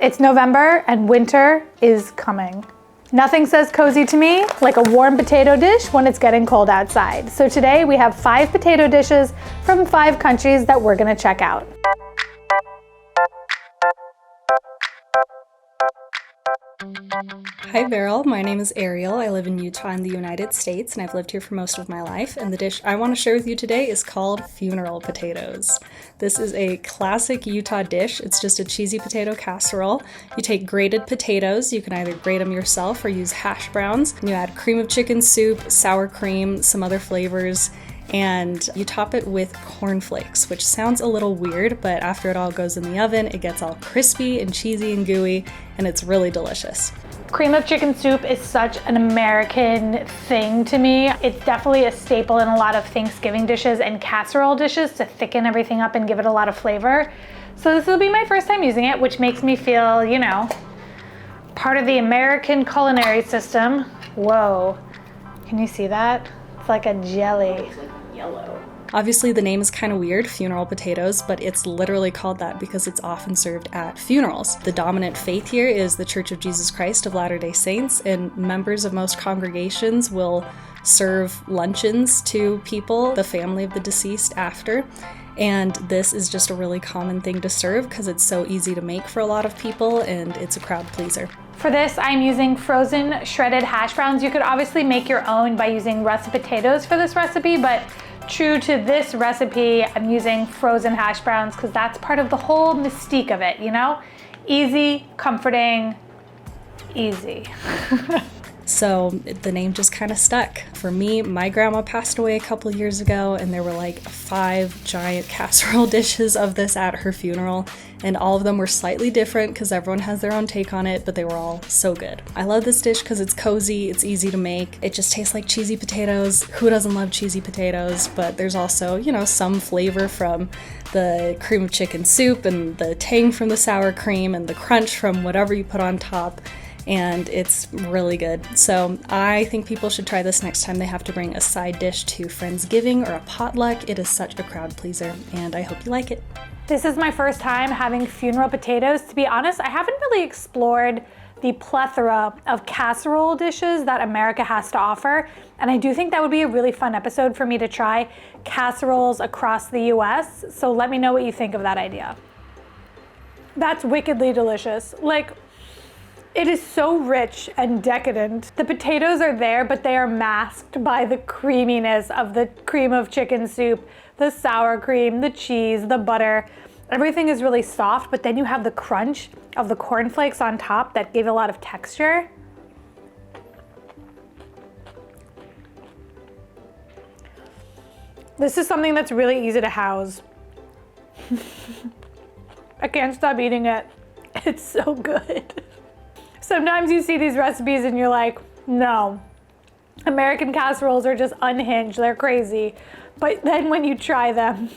It's November and winter is coming. Nothing says cozy to me like a warm potato dish when it's getting cold outside. So today we have 5 potato dishes from 5 countries that we're gonna check out. Hi Beryl, my name is Ariel. I live in Utah in the United States and I've lived here for most of my life, and the dish I want to share with you today is called funeral potatoes. This is a classic Utah dish. It's just a cheesy potato casserole. You take grated potatoes, you can either grate them yourself or use hash browns, and you add cream of chicken soup, sour cream, some other flavors, and you top it with cornflakes, which sounds a little weird, but after it all goes in the oven, it gets all crispy and cheesy and gooey, and it's really delicious. Cream of chicken soup is such an American thing to me. It's definitely a staple in a lot of Thanksgiving dishes and casserole dishes to thicken everything up and give it a lot of flavor. So this will be my first time using it, which makes me feel, you know, part of the American culinary system. Whoa, can you see that? It's like a jelly. Yellow. Obviously the name is kind of weird, funeral potatoes, but it's literally called that because it's often served at funerals. The dominant faith here is the Church of Jesus Christ of Latter-day Saints, and members of most congregations will serve luncheons to people, the family of the deceased, after. And this is just a really common thing to serve because it's so easy to make for a lot of people and it's a crowd pleaser. For this, I'm using frozen shredded hash browns. You could obviously make your own by using russet potatoes for this recipe, but true to this recipe, I'm using frozen hash browns because that's part of the whole mystique of it, you know? Easy, comforting, easy. So the name just kind of stuck. For me, my grandma passed away a couple years ago and there were like 5 giant casserole dishes of this at her funeral, and all of them were slightly different because everyone has their own take on it, but they were all so good. I love this dish because it's cozy, it's easy to make, it just tastes like cheesy potatoes. Who doesn't love cheesy potatoes? But there's also, you know, some flavor from the cream of chicken soup and the tang from the sour cream and the crunch from whatever you put on top. And it's really good. So I think people should try this next time they have to bring a side dish to Friendsgiving or a potluck. It is such a crowd pleaser, and I hope you like it. This is my first time having funeral potatoes. To be honest, I haven't really explored the plethora of casserole dishes that America has to offer, and I do think that would be a really fun episode for me to try casseroles across the US, so let me know what you think of that idea. That's wickedly delicious. Like, it is so rich and decadent. The potatoes are there, but they are masked by the creaminess of the cream of chicken soup, the sour cream, the cheese, the butter. Everything is really soft, but then you have the crunch of the cornflakes on top that give a lot of texture. This is something that's really easy to house. I can't stop eating it. It's so good. Sometimes you see these recipes and you're like, no, American casseroles are just unhinged, they're crazy. But then when you try them,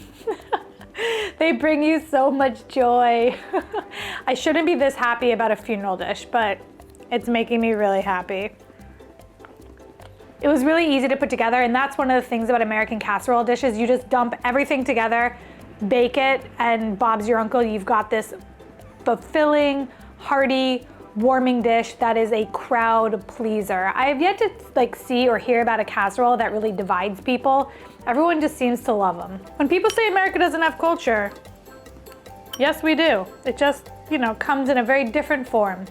they bring you so much joy. I shouldn't be this happy about a funeral dish, but it's making me really happy. It was really easy to put together, and that's one of the things about American casserole dishes. You just dump everything together, bake it, and Bob's your uncle. You've got this fulfilling, hearty, warming dish that is a crowd pleaser. I have yet to see or hear about a casserole that really divides people. Everyone just seems to love them. When people say America doesn't have culture, yes we do. It just, you know, comes in a very different form.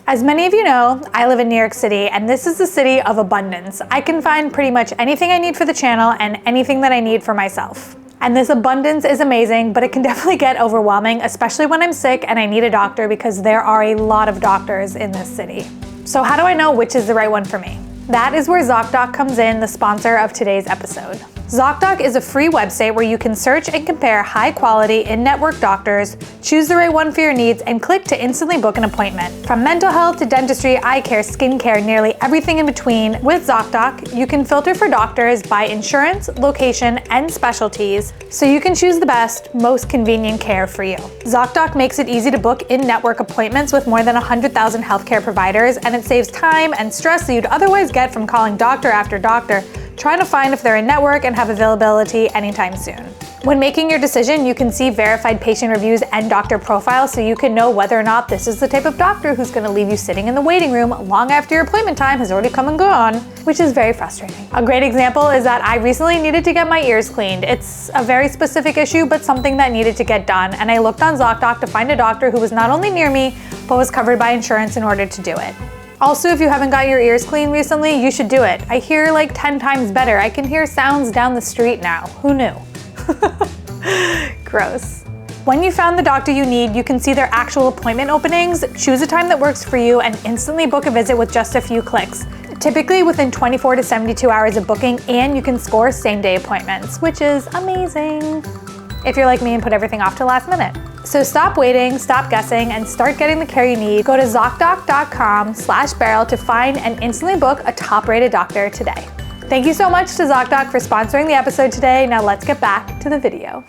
As many of you know, I live in New York City, and this is the city of abundance. I can find pretty much anything I need for the channel and anything that I need for myself. And this abundance is amazing, but it can definitely get overwhelming, especially when I'm sick and I need a doctor, because there are a lot of doctors in this city. So how do I know which is the right one for me? That is where ZocDoc comes in, the sponsor of today's episode. ZocDoc is a free website where you can search and compare high-quality, in-network doctors, choose the right one for your needs, and click to instantly book an appointment. From mental health to dentistry, eye care, skincare, nearly everything in between, with ZocDoc, you can filter for doctors by insurance, location, and specialties, so you can choose the best, most convenient care for you. ZocDoc makes it easy to book in-network appointments with more than 100,000 healthcare providers, and it saves time and stress that you'd otherwise get from calling doctor after doctor trying to find if they're in network and have availability anytime soon. When making your decision, you can see verified patient reviews and doctor profiles so you can know whether or not this is the type of doctor who's going to leave you sitting in the waiting room long after your appointment time has already come and gone, which is very frustrating. A great example is that I recently needed to get my ears cleaned. It's a very specific issue, but something that needed to get done, and I looked on ZocDoc to find a doctor who was not only near me, but was covered by insurance in order to do it. Also, if you haven't got your ears cleaned recently, you should do it. I hear like 10 times better. I can hear sounds down the street now. Who knew? Gross. When you found the doctor you need, you can see their actual appointment openings, choose a time that works for you, and instantly book a visit with just a few clicks. Typically within 24 to 72 hours of booking, and you can score same-day appointments, which is amazing if you're like me and put everything off to last minute. So stop waiting, stop guessing, and start getting the care you need. Go to ZocDoc.com/Beryl to find and instantly book a top-rated doctor today. Thank you so much to ZocDoc for sponsoring the episode today. Now let's get back to the video.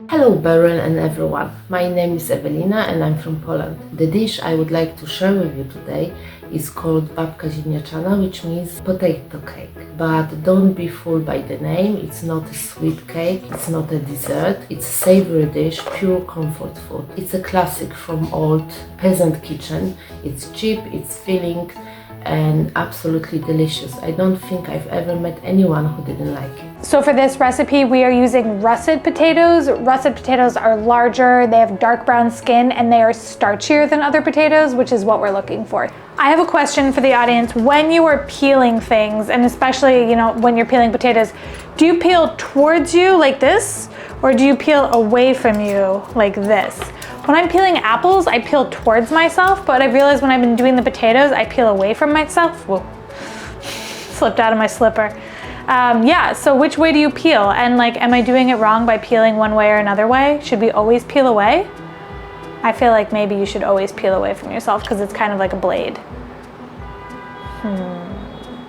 Hello Beryl and everyone, my name is Ewelina and I'm from Poland. The dish I would like to share with you today is called Babka Ziemniaczana, which means potato cake. But don't be fooled by the name, it's not a sweet cake, it's not a dessert, it's a savory dish, pure comfort food. It's a classic from old peasant kitchen, it's cheap, it's filling and absolutely delicious. I don't think I've ever met anyone who didn't like it. So for this recipe, we are using russet potatoes. Russet potatoes are larger, they have dark brown skin, and they are starchier than other potatoes, which is what we're looking for. I have a question for the audience. When you are peeling things, and especially, when you're peeling potatoes, do you peel towards you like this, or do you peel away from you like this? When I'm peeling apples, I peel towards myself, but I realized when I've been doing the potatoes, I peel away from myself. Whoa, slipped out of my slipper. Yeah, so which way do you peel? And am I doing it wrong by peeling one way or another way? Should we always peel away? I feel like maybe you should always peel away from yourself because it's kind of like a blade.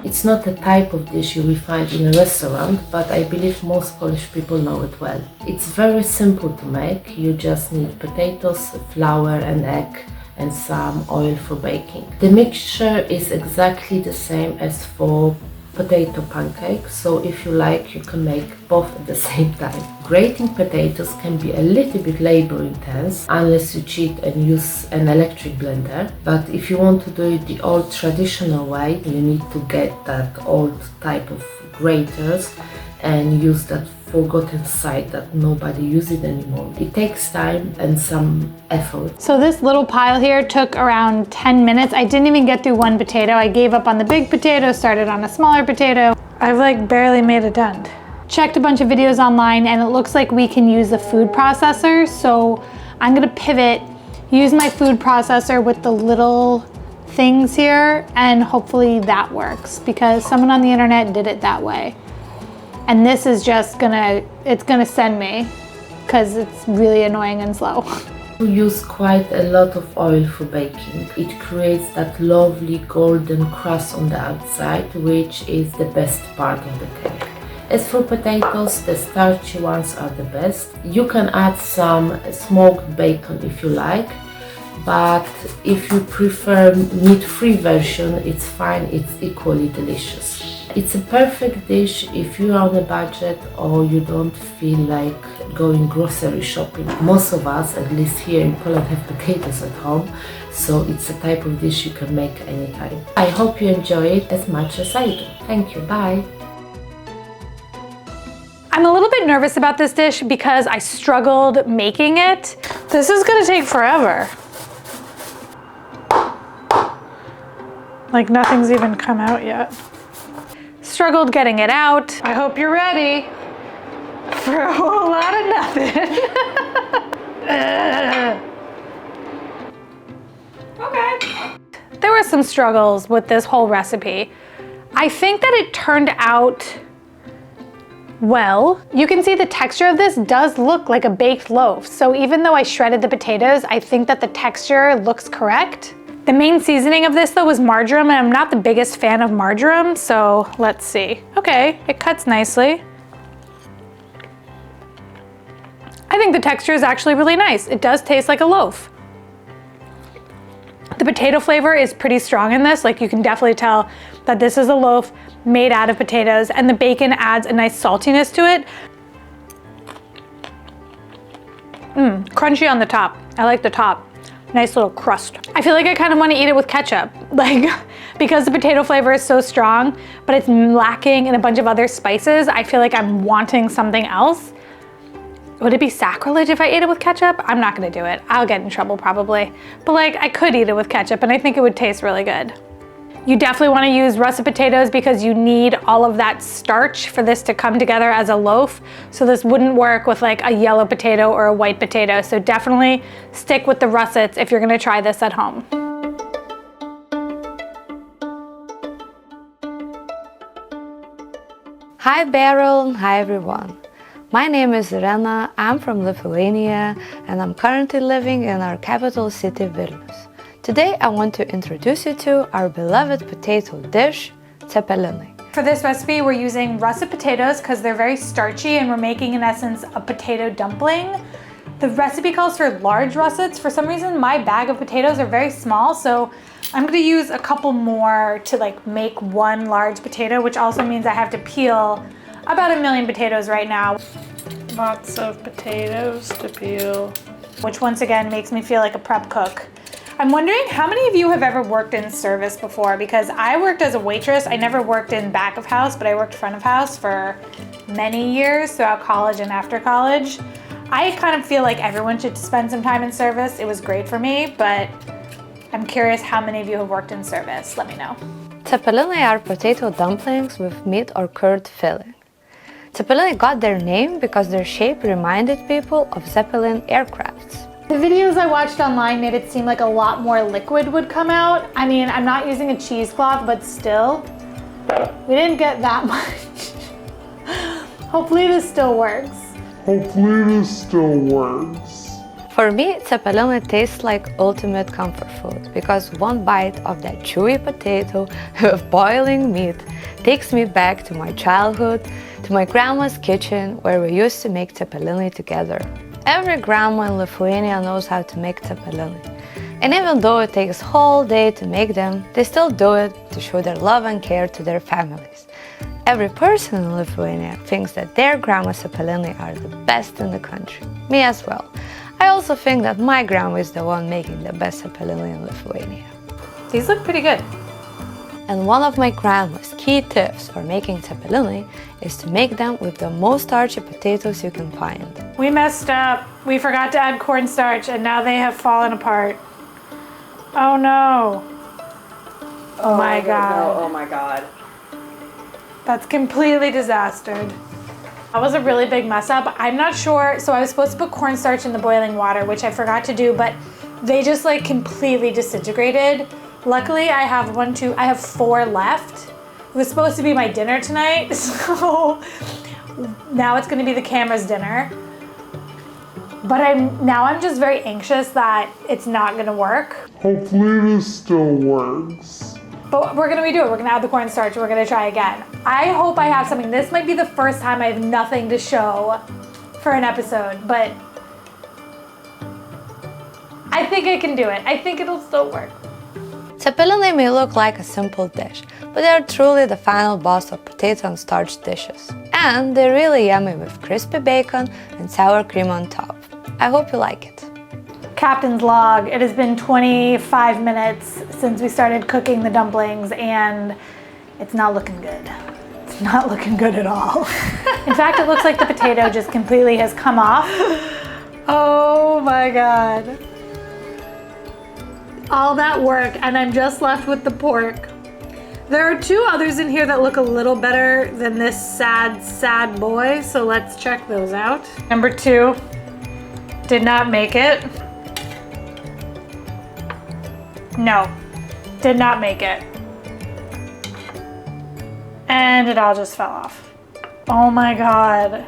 It's not a type of dish you will find in a restaurant, but I believe most Polish people know it well. It's very simple to make. You just need potatoes, flour and egg and some oil for baking. The mixture is exactly the same as for potato pancakes, so if you like, you can make both at the same time. Grating potatoes can be a little bit labor intense unless you cheat and use an electric blender, but if you want to do it the old traditional way, you need to get that old type of graters and use that forgotten side that nobody uses anymore. It takes time and some effort. So this little pile here took around 10 minutes. I didn't even get through one potato. I gave up on the big potato, started on a smaller potato. I've barely made a dent. Checked a bunch of videos online and it looks like we can use the food processor. So I'm gonna pivot, use my food processor with the little things here, and hopefully that works because someone on the internet did it that way. And this is just gonna send me because it's really annoying and slow. We use quite a lot of oil for baking. It creates that lovely golden crust on the outside, which is the best part of the cake. As for potatoes, the starchy ones are the best. You can add some smoked bacon if you like, but if you prefer meat-free version, it's fine, it's equally delicious. It's a perfect dish if you're on a budget or you don't feel like going grocery shopping. Most of us, at least here in Poland, have potatoes at home, so it's a type of dish you can make anytime. I hope you enjoy it as much as I do. Thank you, bye! I'm a little bit nervous about this dish because I struggled making it. This is gonna take forever. Nothing's even come out yet. Struggled getting it out. I hope you're ready for a whole lot of nothing. Okay. There were some struggles with this whole recipe. I think that it turned out well. You can see the texture of this does look like a baked loaf. So even though I shredded the potatoes, I think that the texture looks correct. The main seasoning of this though was marjoram, and I'm not the biggest fan of marjoram, so let's see. Okay, it cuts nicely. I think the texture is actually really nice. It does taste like a loaf. The potato flavor is pretty strong in this. Like you can definitely tell that this is a loaf made out of potatoes, and the bacon adds a nice saltiness to it. Crunchy on the top. I like the top. Nice little crust. I feel like I kind of want to eat it with ketchup, like because the potato flavor is so strong, but it's lacking in a bunch of other spices. I feel like I'm wanting something else. Would it be sacrilege if I ate it with ketchup? I'm not gonna do it. I'll get in trouble probably. But like I could eat it with ketchup and I think it would taste really good. You definitely want to use russet potatoes because you need all of that starch for this to come together as a loaf. So this wouldn't work with like a yellow potato or a white potato. So definitely stick with the russets if you're gonna try this at home. Hi Beryl, hi everyone. My name is Irena, I'm from Lithuania and I'm currently living in our capital city Vilnius. Today I want to introduce you to our beloved potato dish, cepelinai. For this recipe we're using russet potatoes because they're very starchy and we're making in essence a potato dumpling. The recipe calls for large russets. For some reason my bag of potatoes are very small, so I'm gonna use a couple more to like make one large potato, which also means I have to peel about 1 million potatoes right now. Lots of potatoes to peel. Which once again makes me feel like a prep cook. I'm wondering how many of you have ever worked in service before, because I worked as a waitress. I never worked in back of house, but I worked front of house for many years throughout college and after college. I kind of feel like everyone should spend some time in service. It was great for me, but I'm curious how many of you have worked in service. Let me know. Cepelinai are potato dumplings with meat or curd filling. Cepelinai got their name because their shape reminded people of Zeppelin aircrafts. The videos I watched online made it seem like a lot more liquid would come out. I mean, I'm not using a cheesecloth, but still, we didn't get that much. Hopefully this still works. For me, cepelinai tastes like ultimate comfort food because one bite of that chewy potato with boiling meat takes me back to my childhood, to my grandma's kitchen where we used to make cepelinai together. Every grandma in Lithuania knows how to make cepelinai. And even though it takes a whole day to make them, they still do it to show their love and care to their families. Every person in Lithuania thinks that their grandma's cepelinai are the best in the country. Me as well. I also think that my grandma is the one making the best cepelinai in Lithuania. These look pretty good. And one of my grandma's key tips for making cepelinai is to make them with the most starchy potatoes you can find. We messed up. We forgot to add cornstarch and now they have fallen apart. Oh no. Oh my god. No, oh my god. That's completely disastered. That was a really big mess up. I'm not sure, so I was supposed to put cornstarch in the boiling water, which I forgot to do, but they just like completely disintegrated. Luckily, I have 4 left. It was supposed to be my dinner tonight, so now it's gonna be the camera's dinner. But I'm just very anxious that it's not gonna work. Hopefully this still works. But we're gonna redo it. We're gonna add the cornstarch. We're gonna try again. I hope I have something. This might be the first time I have nothing to show for an episode, but I think I can do it. I think it'll still work. Cepelinai may look like a simple dish, but they are truly the final boss of potato and starch dishes. And they're really yummy with crispy bacon and sour cream on top. I hope you like it. Captain's log. It has been 25 minutes since we started cooking the dumplings and it's not looking good. It's not looking good at all. In fact, it looks like the potato just completely has come off. Oh my god. All that work and I'm just left with the pork. There are 2 others in here that look a little better than this sad, sad boy, so let's check those out. Number 2 did not make it. No, did not make it. And it all just fell off. Oh my god.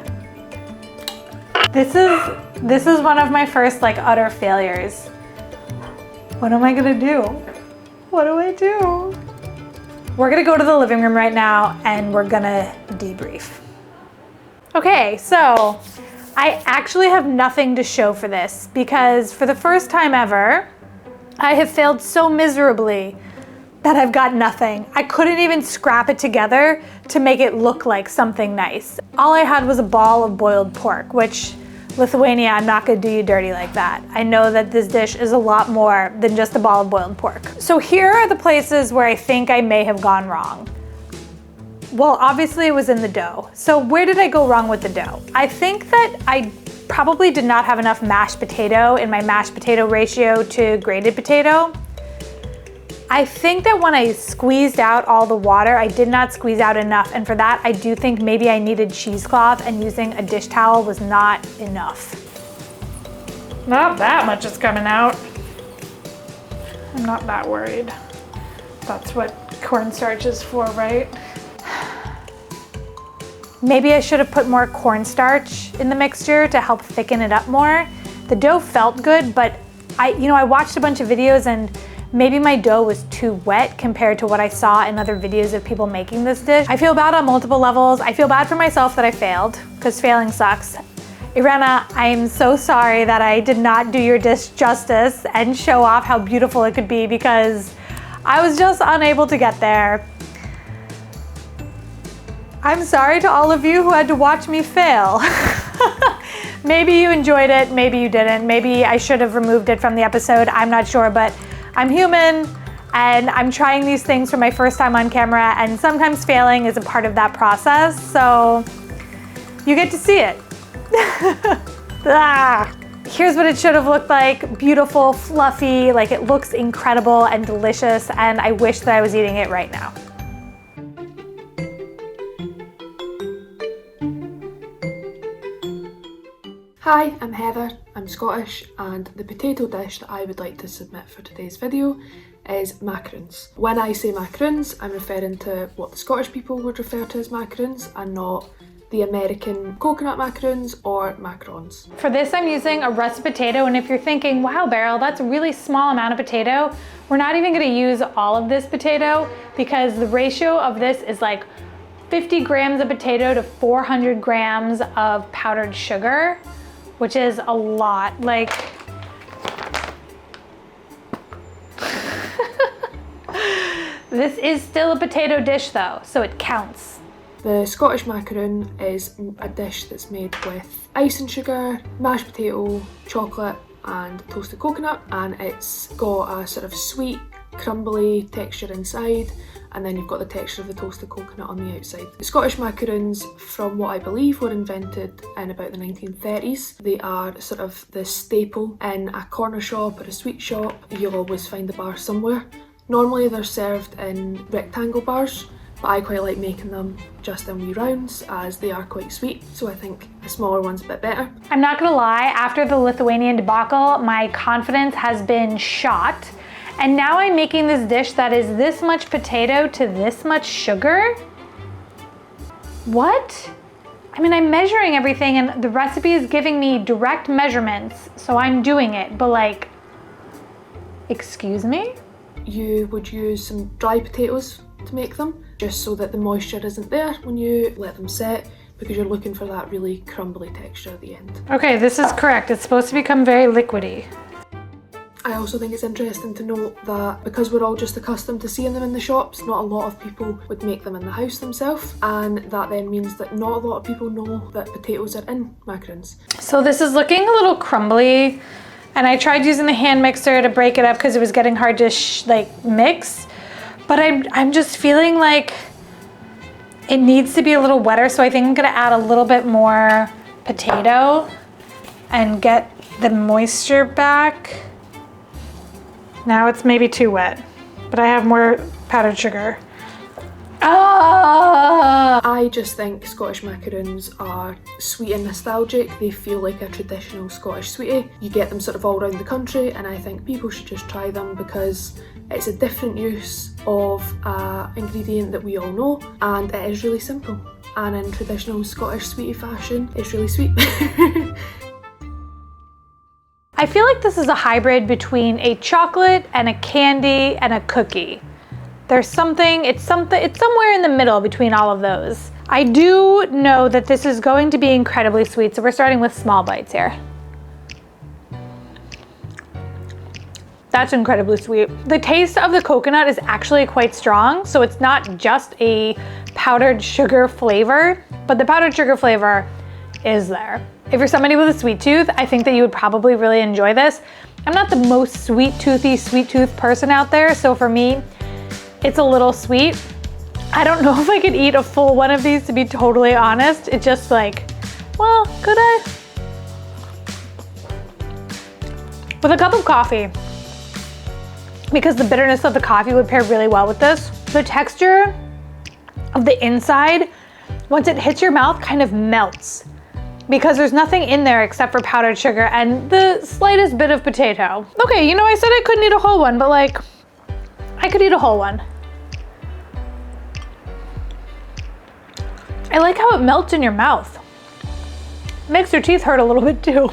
This is one of my first like utter failures. What am I gonna do? What do I do? We're gonna go to the living room right now and we're gonna debrief. Okay, so I actually have nothing to show for this because for the first time ever, I have failed so miserably that I've got nothing. I couldn't even scrap it together to make it look like something nice. All I had was a ball of boiled pork, which, Lithuania, I'm not gonna do you dirty like that. I know that this dish is a lot more than just a ball of boiled pork. So here are the places where I think I may have gone wrong. Well, obviously it was in the dough. So where did I go wrong with the dough? I think that I probably did not have enough mashed potato in my mashed potato ratio to grated potato. I think that when I squeezed out all the water, I did not squeeze out enough. And for that, I do think maybe I needed cheesecloth and using a dish towel was not enough. Not that much is coming out. I'm not that worried. That's what cornstarch is for, right? Maybe I should have put more cornstarch in the mixture to help thicken it up more. The dough felt good, but I watched a bunch of videos and maybe my dough was too wet compared to what I saw in other videos of people making this dish. I feel bad on multiple levels. I feel bad for myself that I failed, because failing sucks. Irena, I'm so sorry that I did not do your dish justice and show off how beautiful it could be, because I was just unable to get there. I'm sorry to all of you who had to watch me fail. Maybe you enjoyed it, maybe you didn't. Maybe I should have removed it from the episode, I'm not sure, but I'm human and I'm trying these things for my first time on camera, and sometimes failing is a part of that process, so you get to see it. Here's what it should have looked like. Beautiful, fluffy, like it looks incredible and delicious, and I wish that I was eating it right now. Hi, I'm Heather, I'm Scottish, and the potato dish that I would like to submit for today's video is macaroons. When I say macaroons, I'm referring to what the Scottish people would refer to as macaroons and not the American coconut macaroons or macarons. For this, I'm using a russet potato, and if you're thinking, wow, Beryl, that's a really small amount of potato, we're not even gonna use all of this potato because the ratio of this is like 50 grams of potato to 400 grams of powdered sugar, which is a lot. Like, this is still a potato dish though, so it counts. The Scottish macaroon is a dish that's made with ice and sugar, mashed potato, chocolate and toasted coconut, and it's got a sort of sweet, crumbly texture inside, and then you've got the texture of the toasted coconut on the outside. The Scottish macaroons, from what I believe, were invented in about the 1930s. They are sort of the staple in a corner shop or a sweet shop. You'll always find the bar somewhere. Normally they're served in rectangle bars, but I quite like making them just in wee rounds as they are quite sweet, so I think the smaller one's a bit better. I'm not gonna lie, after the Lithuanian debacle, my confidence has been shot. And now I'm making this dish that is this much potato to this much sugar? What? I mean, I'm measuring everything and the recipe is giving me direct measurements, so I'm doing it, but like, excuse me? You would use some dry potatoes to make them, just so that the moisture isn't there when you let them set, because you're looking for that really crumbly texture at the end. Okay, this is correct. It's supposed to become very liquidy. I also think it's interesting to note that because we're all just accustomed to seeing them in the shops, not a lot of people would make them in the house themselves, and that then means that not a lot of people know that potatoes are in macarons. So this is looking a little crumbly, and I tried using the hand mixer to break it up because it was getting hard to mix, but I'm just feeling like it needs to be a little wetter, so I think I'm gonna add a little bit more potato and get the moisture back. Now it's maybe too wet, but I have more powdered sugar. Ah! I just think Scottish macaroons are sweet and nostalgic. They feel like a traditional Scottish sweetie. You get them sort of all around the country, and I think people should just try them because it's a different use of an ingredient that we all know, and it is really simple. And in traditional Scottish sweetie fashion, it's really sweet. I feel like this is a hybrid between a chocolate and a candy and a cookie. There's something, it's somewhere in the middle between all of those. I do know that this is going to be incredibly sweet, so we're starting with small bites here. That's incredibly sweet. The taste of the coconut is actually quite strong, so it's not just a powdered sugar flavor, but the powdered sugar flavor is there. If you're somebody with a sweet tooth, I think that you would probably really enjoy this. I'm not the most sweet tooth person out there, so for me, it's a little sweet. I don't know if I could eat a full one of these, to be totally honest. It's just like, well, could I? With a cup of coffee, because the bitterness of the coffee would pair really well with this. The texture of the inside, once it hits your mouth, kind of melts because there's nothing in there except for powdered sugar and the slightest bit of potato. Okay, you know, I said I couldn't eat a whole one, but like, I could eat a whole one. I like how it melts in your mouth. Makes your teeth hurt a little bit too.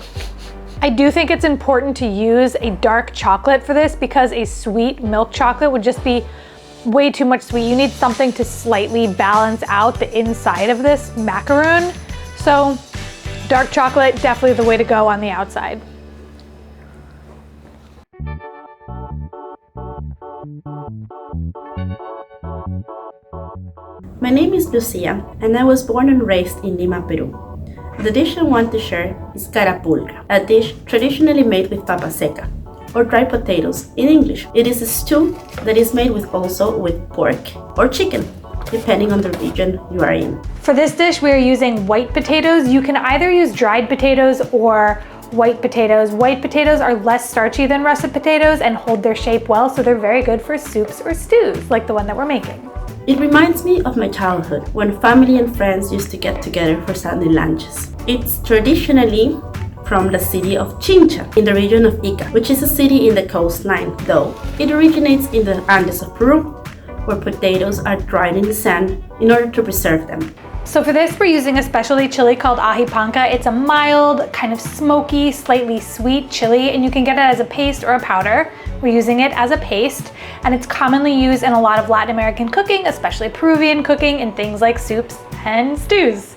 I do think it's important to use a dark chocolate for this because a sweet milk chocolate would just be way too much sweet. You need something to slightly balance out the inside of this macaroon. So dark chocolate, definitely the way to go on the outside. My name is Lucía, and I was born and raised in Lima, Peru. The dish I want to share is Carapulcra, a dish traditionally made with papa seca, or dried potatoes in English. It is a stew that is made also with pork or chicken, depending on the region you are in. For this dish, we are using white potatoes. You can either use dried potatoes or white potatoes. White potatoes are less starchy than russet potatoes and hold their shape well, so they're very good for soups or stews, like the one that we're making. It reminds me of my childhood, when family and friends used to get together for Sunday lunches. It's traditionally from the city of Chincha, in the region of Ica, which is a city in the coastline, though it originates in the Andes of Peru, where potatoes are dried in the sand in order to preserve them. So for this, we're using a specialty chili called ají panca. It's a mild, kind of smoky, slightly sweet chili, and you can get it as a paste or a powder. We're using it as a paste, and it's commonly used in a lot of Latin American cooking, especially Peruvian cooking, in things like soups and stews,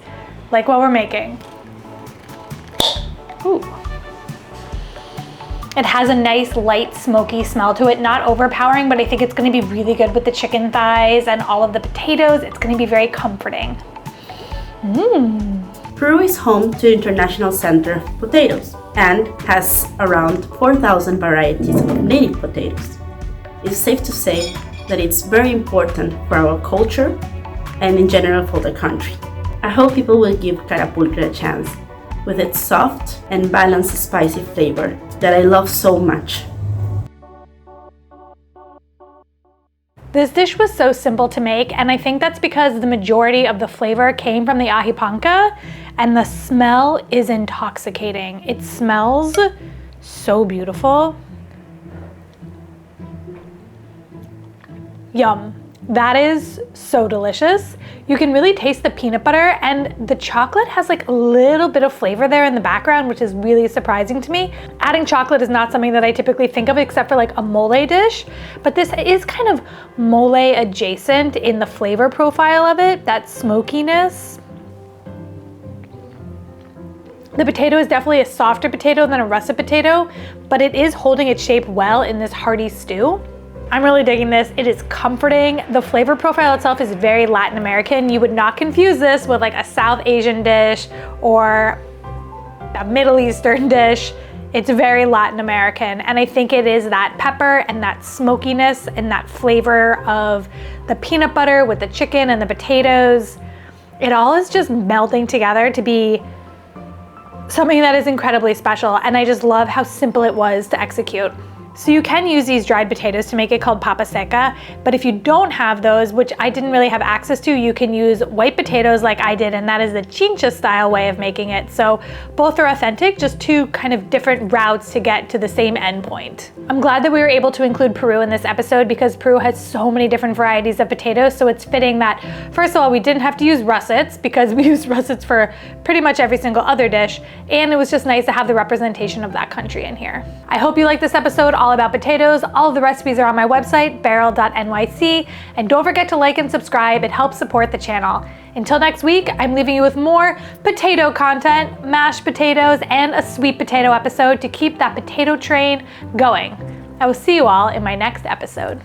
like what we're making. Ooh. It has a nice light smoky smell to it, not overpowering, but I think it's gonna be really good with the chicken thighs and all of the potatoes. It's gonna be very comforting. Peru is home to the International Center of Potatoes and has around 4,000 varieties of native potatoes. It's safe to say that it's very important for our culture and in general for the country. I hope people will give Carapulcra a chance with its soft and balanced spicy flavor that I love so much. This dish was so simple to make, and I think that's because the majority of the flavor came from the ají panca, and the smell is intoxicating. It smells so beautiful. Yum. That is so delicious. You can really taste the peanut butter, and the chocolate has like a little bit of flavor there in the background, which is really surprising to me. Adding chocolate is not something that I typically think of except for like a mole dish, but this is kind of mole adjacent in the flavor profile of it, that smokiness. The potato is definitely a softer potato than a russet potato, but it is holding its shape well in this hearty stew. I'm really digging this. It is comforting. The flavor profile itself is very Latin American. You would not confuse this with like a South Asian dish or a Middle Eastern dish. It's very Latin American, and I think it is that pepper and that smokiness and that flavor of the peanut butter with the chicken and the potatoes. It all is just melding together to be something that is incredibly special, and I just love how simple it was to execute. So you can use these dried potatoes to make it called papa seca, but if you don't have those, which I didn't really have access to, you can use white potatoes like I did, and that is the Chincha style way of making it. So both are authentic, just two kind of different routes to get to the same end point. I'm glad that we were able to include Peru in this episode because Peru has so many different varieties of potatoes, so it's fitting that, first of all, we didn't have to use russets because we use russets for pretty much every single other dish, and it was just nice to have the representation of that country in here. I hope you liked this episode all about potatoes. All of the recipes are on my website, beryl.nyc, and don't forget to like and subscribe. It helps support the channel. Until next week, I'm leaving you with more potato content, mashed potatoes, and a sweet potato episode to keep that potato train going. I will see you all in my next episode.